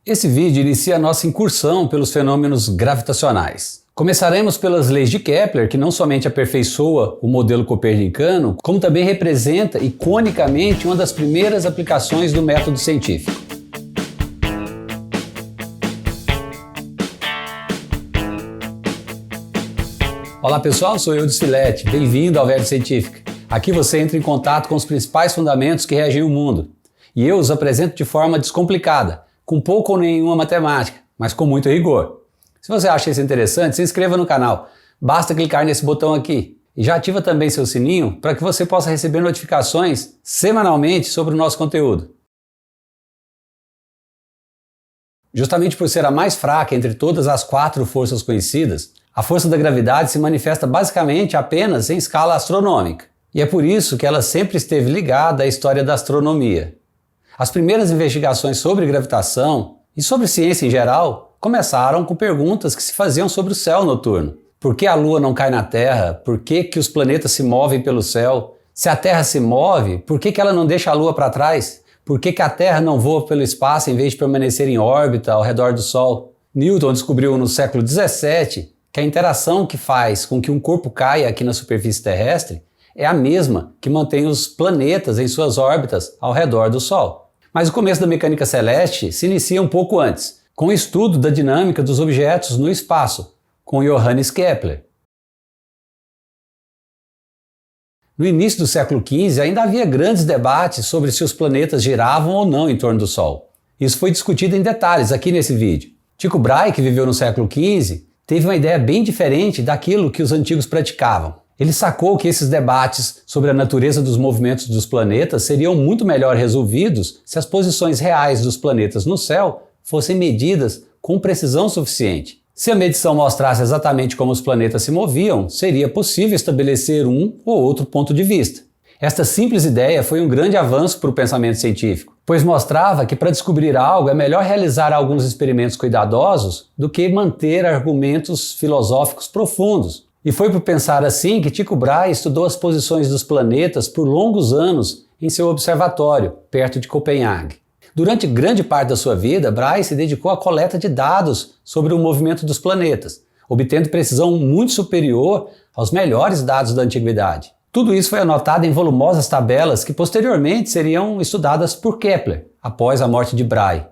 Esse vídeo inicia a nossa incursão pelos fenômenos gravitacionais. Começaremos pelas leis de Kepler, que não somente aperfeiçoa o modelo copernicano, como também representa iconicamente uma das primeiras aplicações do método científico. Olá pessoal, sou eu de Silete, bem-vindo ao Verbo Científica. Aqui você entra em contato com os principais fundamentos que regem o mundo. E eu os apresento de forma descomplicada, com pouco ou nenhuma matemática, mas com muito rigor. Se você acha isso interessante, se inscreva no canal. Basta clicar nesse botão aqui. E já ativa também seu sininho para que você possa receber notificações semanalmente sobre o nosso conteúdo. Justamente por ser a mais fraca entre todas as 4 forças conhecidas, a força da gravidade se manifesta basicamente apenas em escala astronômica. E é por isso que ela sempre esteve ligada à história da astronomia. As primeiras investigações sobre gravitação e sobre ciência em geral começaram com perguntas que se faziam sobre o céu noturno. Por que a Lua não cai na Terra? Por que os planetas se movem pelo céu? Se a Terra se move, por que ela não deixa a Lua para trás? Por que a Terra não voa pelo espaço em vez de permanecer em órbita ao redor do Sol? Newton descobriu no século XVII que a interação que faz com que um corpo caia aqui na superfície terrestre é a mesma que mantém os planetas em suas órbitas ao redor do Sol. Mas o começo da mecânica celeste se inicia um pouco antes, com o estudo da dinâmica dos objetos no espaço, com Johannes Kepler. No início do século XV ainda havia grandes debates sobre se os planetas giravam ou não em torno do Sol. Isso foi discutido em detalhes aqui nesse vídeo. Tycho Brahe, que viveu no século XV, teve uma ideia bem diferente daquilo que os antigos praticavam. Ele sacou que esses debates sobre a natureza dos movimentos dos planetas seriam muito melhor resolvidos se as posições reais dos planetas no céu fossem medidas com precisão suficiente. Se a medição mostrasse exatamente como os planetas se moviam, seria possível estabelecer um ou outro ponto de vista. Esta simples ideia foi um grande avanço para o pensamento científico, pois mostrava que para descobrir algo é melhor realizar alguns experimentos cuidadosos do que manter argumentos filosóficos profundos. E foi por pensar assim que Tycho Brahe estudou as posições dos planetas por longos anos em seu observatório, perto de Copenhague. Durante grande parte da sua vida, Brahe se dedicou à coleta de dados sobre o movimento dos planetas, obtendo precisão muito superior aos melhores dados da antiguidade. Tudo isso foi anotado em volumosas tabelas que posteriormente seriam estudadas por Kepler, após a morte de Brahe.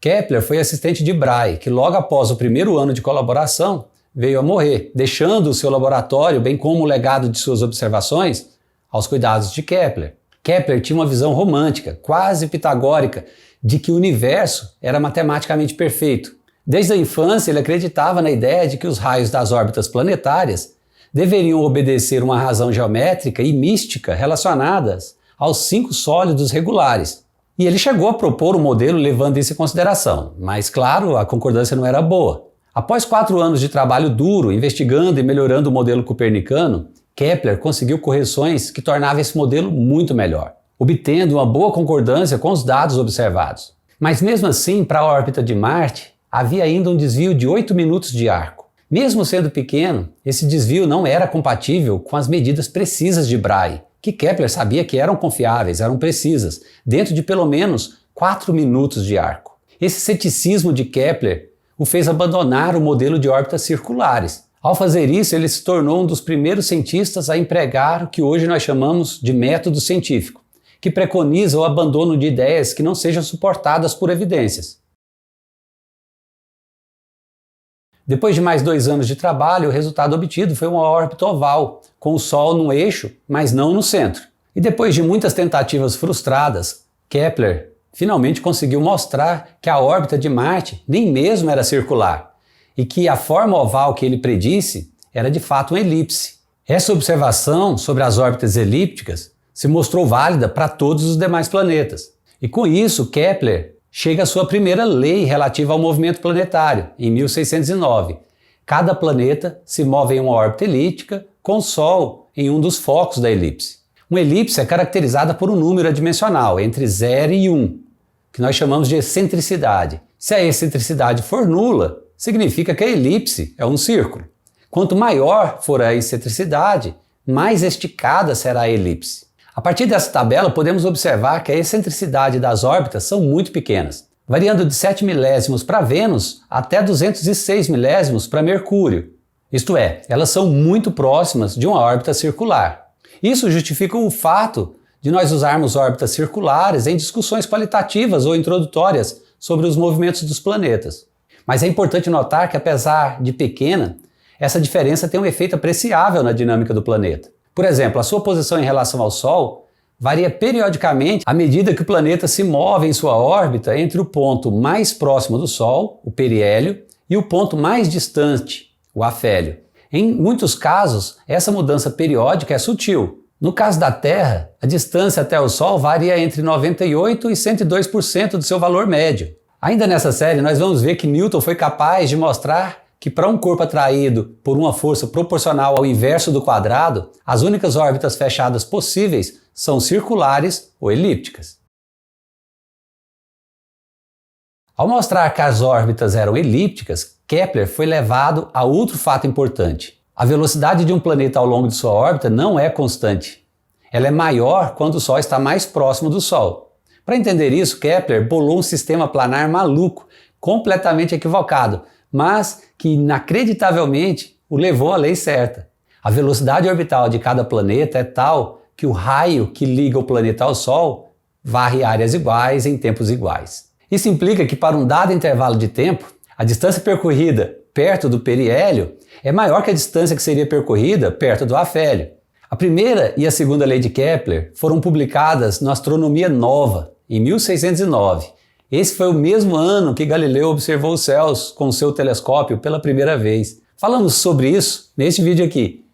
Kepler foi assistente de Brahe, que logo após o primeiro ano de colaboração veio a morrer, deixando o seu laboratório, bem como o legado de suas observações, aos cuidados de Kepler. Kepler tinha uma visão romântica, quase pitagórica, de que o universo era matematicamente perfeito. Desde a infância ele acreditava na ideia de que os raios das órbitas planetárias deveriam obedecer uma razão geométrica e mística relacionadas aos 5 sólidos regulares. E ele chegou a propor um modelo levando isso em consideração, mas claro, a concordância não era boa. Após 4 anos de trabalho duro, investigando e melhorando o modelo copernicano, Kepler conseguiu correções que tornavam esse modelo muito melhor, obtendo uma boa concordância com os dados observados. Mas mesmo assim, para a órbita de Marte, havia ainda um desvio de 8 minutos de arco. Mesmo sendo pequeno, esse desvio não era compatível com as medidas precisas de Brahe, que Kepler sabia que eram confiáveis, eram precisas, dentro de pelo menos 4 minutos de arco. Esse ceticismo de Kepler o fez abandonar o modelo de órbitas circulares. Ao fazer isso, ele se tornou um dos primeiros cientistas a empregar o que hoje nós chamamos de método científico, que preconiza o abandono de ideias que não sejam suportadas por evidências. Depois de mais 2 anos de trabalho, o resultado obtido foi uma órbita oval, com o Sol no eixo, mas não no centro. E depois de muitas tentativas frustradas, Kepler finalmente conseguiu mostrar que a órbita de Marte nem mesmo era circular, e que a forma oval que ele predisse era de fato uma elipse. Essa observação sobre as órbitas elípticas se mostrou válida para todos os demais planetas. E com isso, Kepler chega à sua primeira lei relativa ao movimento planetário, em 1609. Cada planeta se move em uma órbita elíptica, com o Sol em um dos focos da elipse. Uma elipse é caracterizada por um número adimensional, entre 0 e 1, que nós chamamos de excentricidade. Se a excentricidade for nula, significa que a elipse é um círculo. Quanto maior for a excentricidade, mais esticada será a elipse. A partir dessa tabela, podemos observar que a excentricidade das órbitas são muito pequenas, variando de 7 milésimos para Vênus até 206 milésimos para Mercúrio. Isto é, elas são muito próximas de uma órbita circular. Isso justifica o fato de nós usarmos órbitas circulares em discussões qualitativas ou introdutórias sobre os movimentos dos planetas. Mas é importante notar que, apesar de pequena, essa diferença tem um efeito apreciável na dinâmica do planeta. Por exemplo, a sua posição em relação ao Sol varia periodicamente à medida que o planeta se move em sua órbita entre o ponto mais próximo do Sol, o periélio, e o ponto mais distante, o afélio. Em muitos casos, essa mudança periódica é sutil. No caso da Terra, a distância até o Sol varia entre 98% e 102% do seu valor médio. Ainda nessa série, nós vamos ver que Newton foi capaz de mostrar que para um corpo atraído por uma força proporcional ao inverso do quadrado, as únicas órbitas fechadas possíveis são circulares ou elípticas. Ao mostrar que as órbitas eram elípticas, Kepler foi levado a outro fato importante. A velocidade de um planeta ao longo de sua órbita não é constante. Ela é maior quando o Sol está mais próximo do Sol. Para entender isso, Kepler bolou um sistema planar maluco, completamente equivocado, mas que inacreditavelmente o levou à lei certa. A velocidade orbital de cada planeta é tal que o raio que liga o planeta ao Sol varre áreas iguais em tempos iguais. Isso implica que para um dado intervalo de tempo, a distância percorrida perto do periélio é maior que a distância que seria percorrida perto do afélio. A primeira e a segunda lei de Kepler foram publicadas na Astronomia Nova, em 1609. Esse foi o mesmo ano que Galileu observou os céus com seu telescópio pela primeira vez. Falamos sobre isso neste vídeo aqui.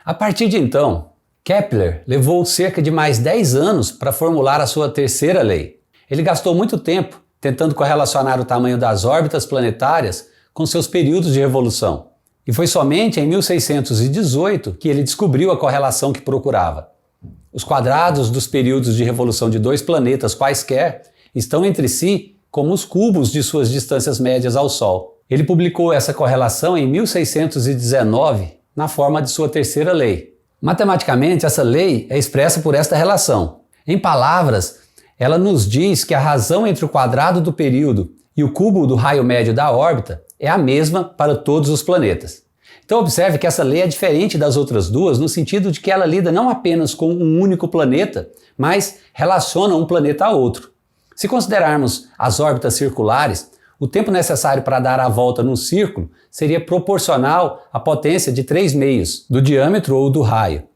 A partir de então, Kepler levou cerca de mais 10 anos para formular a sua terceira lei. Ele gastou muito tempo tentando correlacionar o tamanho das órbitas planetárias com seus períodos de revolução. E foi somente em 1618 que ele descobriu a correlação que procurava. Os quadrados dos períodos de revolução de dois planetas quaisquer estão entre si como os cubos de suas distâncias médias ao Sol. Ele publicou essa correlação em 1619 na forma de sua terceira lei. Matematicamente, essa lei é expressa por esta relação. Em palavras, ela nos diz que a razão entre o quadrado do período e o cubo do raio médio da órbita é a mesma para todos os planetas. Então observe que essa lei é diferente das outras duas no sentido de que ela lida não apenas com um único planeta, mas relaciona um planeta a outro. Se considerarmos as órbitas circulares, o tempo necessário para dar a volta num círculo seria proporcional à potência de 3/6 do diâmetro ou do raio.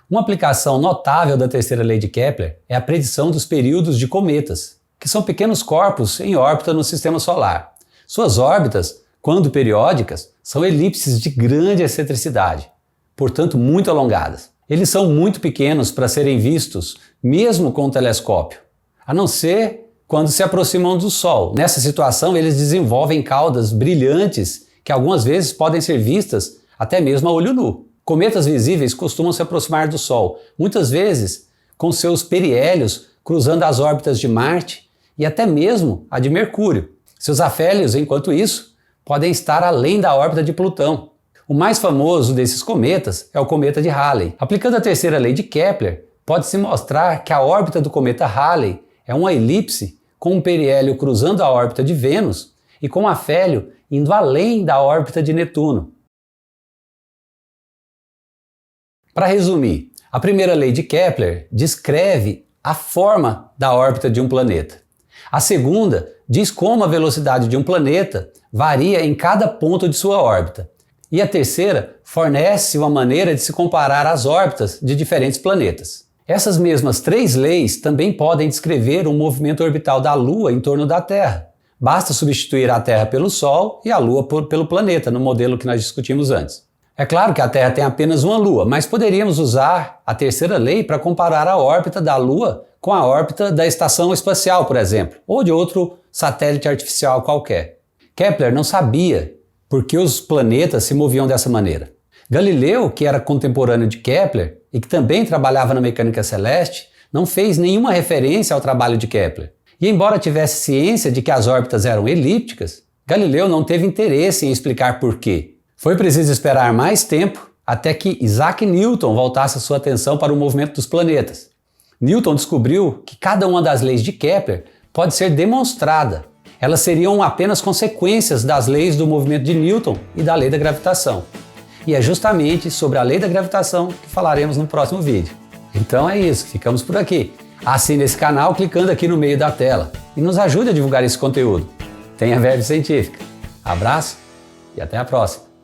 Uma aplicação notável da terceira lei de Kepler é a predição dos períodos de cometas, que são pequenos corpos em órbita no sistema solar. Suas órbitas, quando periódicas, são elipses de grande excentricidade, portanto muito alongadas. Eles são muito pequenos para serem vistos, mesmo com o telescópio, a não ser quando se aproximam do Sol. Nessa situação, eles desenvolvem caudas brilhantes que algumas vezes podem ser vistas até mesmo a olho nu. Cometas visíveis costumam se aproximar do Sol, muitas vezes com seus periélios cruzando as órbitas de Marte e até mesmo a de Mercúrio. Seus afélios, enquanto isso, podem estar além da órbita de Plutão. O mais famoso desses cometas é o cometa de Halley. Aplicando a terceira lei de Kepler, pode-se mostrar que a órbita do cometa Halley é uma elipse com um periélio cruzando a órbita de Vênus e com um afélio indo além da órbita de Netuno. Para resumir, a primeira lei de Kepler descreve a forma da órbita de um planeta. A segunda diz como a velocidade de um planeta varia em cada ponto de sua órbita. E a terceira fornece uma maneira de se comparar as órbitas de diferentes planetas. Essas mesmas três leis também podem descrever o movimento orbital da Lua em torno da Terra. Basta substituir a Terra pelo Sol e a Lua pelo planeta, no modelo que nós discutimos antes. É claro que a Terra tem apenas uma Lua, mas poderíamos usar a terceira lei para comparar a órbita da Lua com a órbita da Estação Espacial, por exemplo, ou de outro satélite artificial qualquer. Kepler não sabia por que os planetas se moviam dessa maneira. Galileu, que era contemporâneo de Kepler e que também trabalhava na mecânica celeste, não fez nenhuma referência ao trabalho de Kepler. E embora tivesse ciência de que as órbitas eram elípticas, Galileu não teve interesse em explicar por quê. Foi preciso esperar mais tempo até que Isaac Newton voltasse a sua atenção para o movimento dos planetas. Newton descobriu que cada uma das leis de Kepler pode ser demonstrada. Elas seriam apenas consequências das leis do movimento de Newton e da lei da gravitação. E é justamente sobre a lei da gravitação que falaremos no próximo vídeo. Então é isso, ficamos por aqui. Assine esse canal clicando aqui no meio da tela e nos ajude a divulgar esse conteúdo. Tenha verve científica. Abraço e até a próxima!